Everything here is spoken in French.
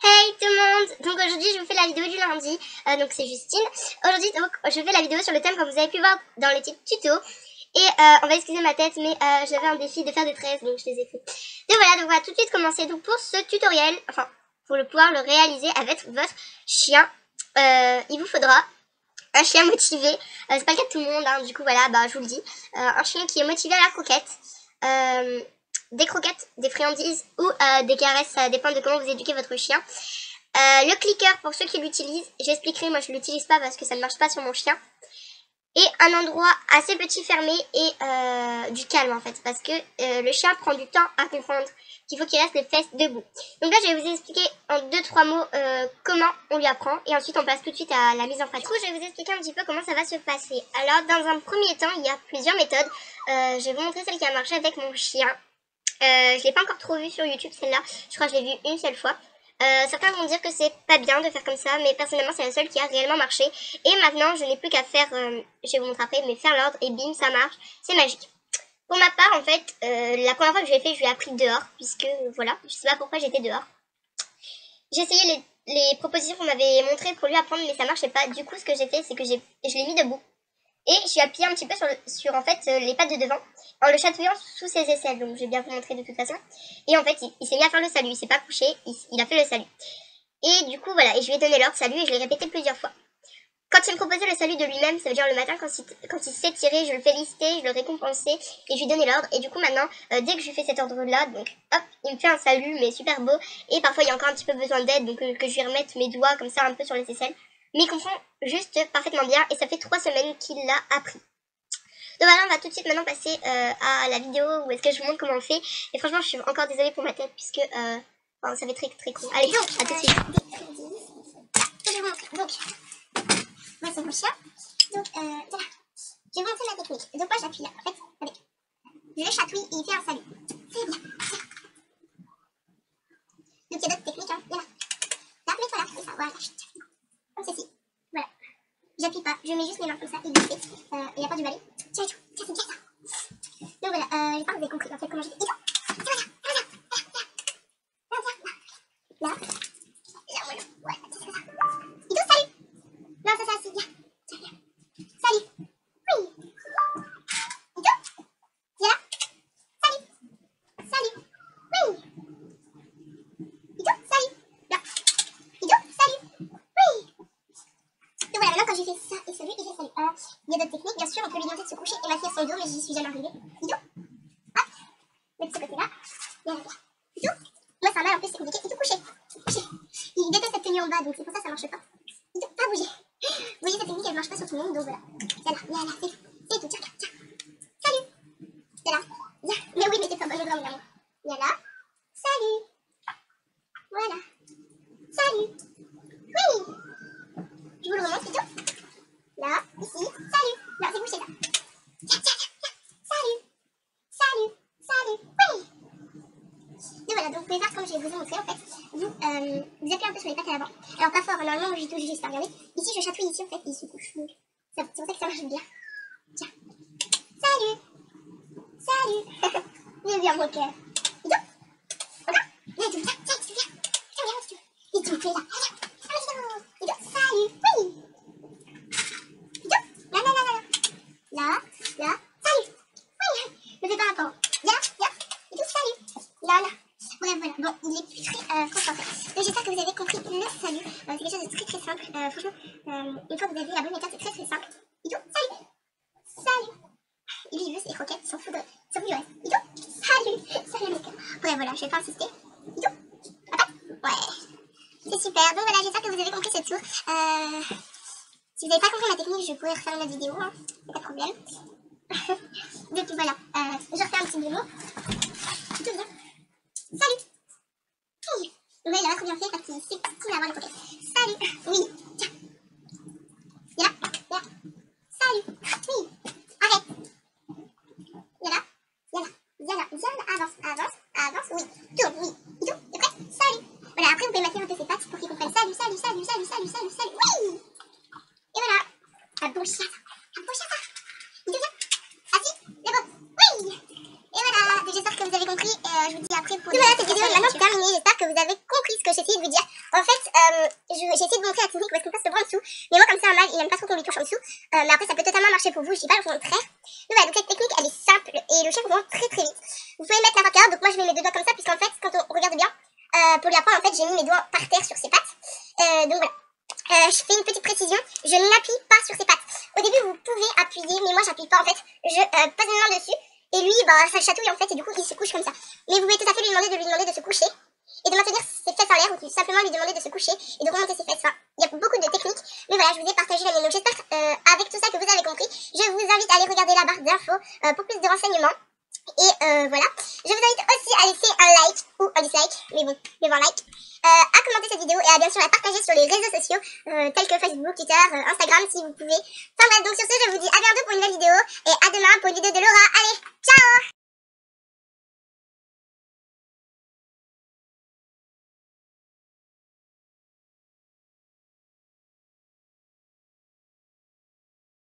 Hey tout le monde! Donc aujourd'hui je vous fais la vidéo du lundi, donc c'est Justine. Aujourd'hui donc je fais la vidéo sur le thème comme vous avez pu voir dans le titre tuto. Et on va excuser ma tête mais j'avais un défi de faire des tresses donc je les ai fait. Donc voilà, donc on va tout de suite commencer. Donc pour ce tutoriel, enfin pour pouvoir le réaliser avec votre chien, il vous faudra un chien motivé. C'est pas le cas de tout le monde hein, du coup voilà, bah je vous le dis. Un chien qui est motivé à la croquette. Des croquettes, des friandises ou des caresses, ça dépend de comment vous éduquez votre chien. Le clicker pour ceux qui l'utilisent, j'expliquerai, moi je l'utilise pas parce que ça ne marche pas sur mon chien. Et un endroit assez petit fermé et du calme en fait, parce que le chien prend du temps à comprendre qu'il faut qu'il reste les fesses debout. Donc là je vais vous expliquer en 2-3 mots comment on lui apprend et ensuite on passe tout de suite à la mise en pratique. Du coup je vais vous expliquer un petit peu comment ça va se passer. Alors dans un premier temps il y a plusieurs méthodes, je vais vous montrer celle qui a marché avec mon chien. Je l'ai pas encore trop vue sur YouTube celle-là, je crois que je l'ai vue une seule fois. Certains vont dire que c'est pas bien de faire comme ça, mais personnellement c'est la seule qui a réellement marché. Et maintenant je n'ai plus qu'à faire, je vais vous montrer après, mais faire l'ordre et bim ça marche, c'est magique. Pour ma part en fait, la première fois que je l'ai fait, je lui ai appris dehors, puisque voilà, je sais pas pourquoi j'étais dehors. J'ai essayé les propositions qu'on m'avait montrées pour lui apprendre, mais ça marchait pas. Du coup ce que j'ai fait, c'est que je l'ai mis debout. Et je suis appuyée un petit peu sur en fait les pattes de devant en le chatouillant sous ses aisselles. Donc je vais bien vous montrer de toute façon. Et en fait il s'est mis à faire le salut, il s'est pas couché, il a fait le salut. Et du coup voilà, et je lui ai donné l'ordre salut et je l'ai répété plusieurs fois. Quand il me proposait le salut de lui-même, ça veut dire le matin quand il s'étirait, je le félicitais, je le récompensais et je lui donnais l'ordre. Et du coup maintenant, dès que je lui fais cet ordre-là, donc hop, il me fait un salut mais super beau. Et parfois il y a encore un petit peu besoin d'aide, donc que je lui remette mes doigts comme ça un peu sur les aisselles. Mais il comprend juste parfaitement bien et ça fait 3 semaines qu'il l'a appris. Donc voilà, on va tout de suite maintenant passer à la vidéo où est-ce que je vous montre comment on fait. Et franchement, je suis encore désolée pour ma tête puisque enfin, ça fait très très court. Allez, à tout de suite. Donc, moi c'est mon chien. Donc voilà, je vais vous montrer ma technique. Donc moi j'appuie là, en fait, avec. Je le chatouille et il fait un salut. C'est bien. Donc il y a d'autres techniques, hein. Il y en a. Là, mets-toi là, comme ça, voilà. Comme ceci. Voilà. J'appuie pas, je mets juste mes mains comme ça, il le fait. Il n'y a pas du balai. Tiens, tiens, c'est bien ça. Donc voilà, j'espère que vous avez compris en fait comment je fais. Là, voilà, ouais, c'est ça. Ido, salut. Non, ça, c'est bien. Tiens, viens. Salut. Oui. Ido, viens là. Salut. Salut. Oui. Ido, salut. Là. Ido, salut. Oui. Donc voilà, maintenant quand j'ai fait ça et salut, il fait salut. Il y a d'autres techniques, bien sûr, on peut lui demander de se coucher et m'asseoir sur le dos, mais j'y suis jamais arrivée. Ido, hop, de ce côté-là, et là, Ido, moi ça m'a en plus c'est compliqué, Ido, couché, couché. Il déteste cette tenue en bas, donc c'est pour ça que ça marche pas. Ido, pas bouger. Vous voyez, cette technique elle marche pas sur tout le monde, donc voilà. Là, c'est tout, tiens, tiens. Salut. C'est là, viens. Mais oui, mais t'es pas bonne au grand d'amour. Viens là, salut. Voilà, salut. Oui. Je vous le remonte, Ido. Là, ici, salut. Non, c'est couché là. Tiens, tiens, tiens. Salut. Salut. Salut. Oui. Donc voilà, donc vous pouvez faire comme je vais vous ai montré en fait. Vous appuyez un peu sur les pattes à l'avant. Alors pas fort, normalement j'y touche juste, regardez. Ici je chatouille ici en fait, il se couche. Donc c'est pour ça que ça marche bien. Tiens. Salut. Salut. Viens bien mon cœur. Ido. Encore. Viens, Ido. Tiens, viens. Tiens, viens, si tu veux. Il te plaît là. Viens. Ido. Salut. Oui. Là, salut. Oui, ne fais pas un temps. Viens, et tout, salut. Là. Bref, voilà. Bon, il est plus très concentré. Donc j'espère que vous avez compris le salut. C'est quelque chose de très très simple. Franchement, une fois que vous avez la bonne méthode, c'est très très simple. Ido, salut. Salut. Et lui, il veut ses croquettes, il s'en fout du reste. Ido, salut. Salut, mon cœur. Bref, voilà, je vais pas insister. Ido, papa. Ouais. C'est super. Donc voilà, j'espère que vous avez compris ce tour. Si vous n'avez pas compris ma technique, je pourrais refaire une autre vidéo, hein. Pas de problème. Donc voilà, je refais un petit démo. Tout bien. Salut. Oui. Donc là, il a trop bien fait parce qu'il sait qu'il va avoir les croquettes. Salut. Oui. Tiens. Viens là. Salut. Oui. Arrête. Viens là. Avance. Oui. Tourne. Oui. Ido, t'es prêt? Salut. Voilà, après vous pouvez mettre un peu ses pattes pour qu'il comprenne. Salut. Oui. Et voilà. Un bon chien ça. Il devient assis, c'est bon. Oui. Et voilà, j'espère que vous avez compris. Et je vous dis après Donc voilà, cette vidéo est maintenant terminée. J'espère que vous avez compris ce que j'ai essayé de vous dire. En fait, j'ai essayé de montrer la technique où est-ce qu'on passe le bras en dessous. Mais moi, comme c'est un mâle, il aime pas trop qu'on lui touche en dessous. Mais après, ça peut totalement marcher pour vous. Je dis pas le contraire. Donc voilà, donc cette technique, elle est simple et le chien comprend très très vite. Vous pouvez mettre n'importe quelle. Donc moi, je mets mes deux doigts comme ça, puisqu'en fait, quand on regarde bien, pour lui apprendre, en fait, j'ai mis mes doigts par terre sur ses pattes. Donc voilà. Je fais une petite précision, je n'appuie pas sur ses pattes. Au début, vous pouvez appuyer, mais moi, j'appuie pas en fait. Je pose une main dessus. Et lui, bah, ça chatouille en fait, et du coup, il se couche comme ça. Mais vous pouvez tout à fait lui demander de se coucher et de maintenir ses fesses en l'air, ou tout simplement lui demander de se coucher et de remonter ses fesses. Enfin, il y a beaucoup de techniques, mais voilà, je vous ai partagé la mienne. Donc j'espère avec tout ça que vous avez compris. Je vous invite à aller regarder la barre d'infos pour plus de renseignements. Et voilà, je vous invite aussi à laisser un like ou un dislike, mais bon, mieux vaut un like, à commenter cette vidéo et à bien sûr la partager sur les réseaux sociaux tels que Facebook, Twitter, Instagram si vous pouvez. Enfin bref, donc sur ce, je vous dis à bientôt pour une nouvelle vidéo et à demain pour une vidéo de Laura. Allez, ciao!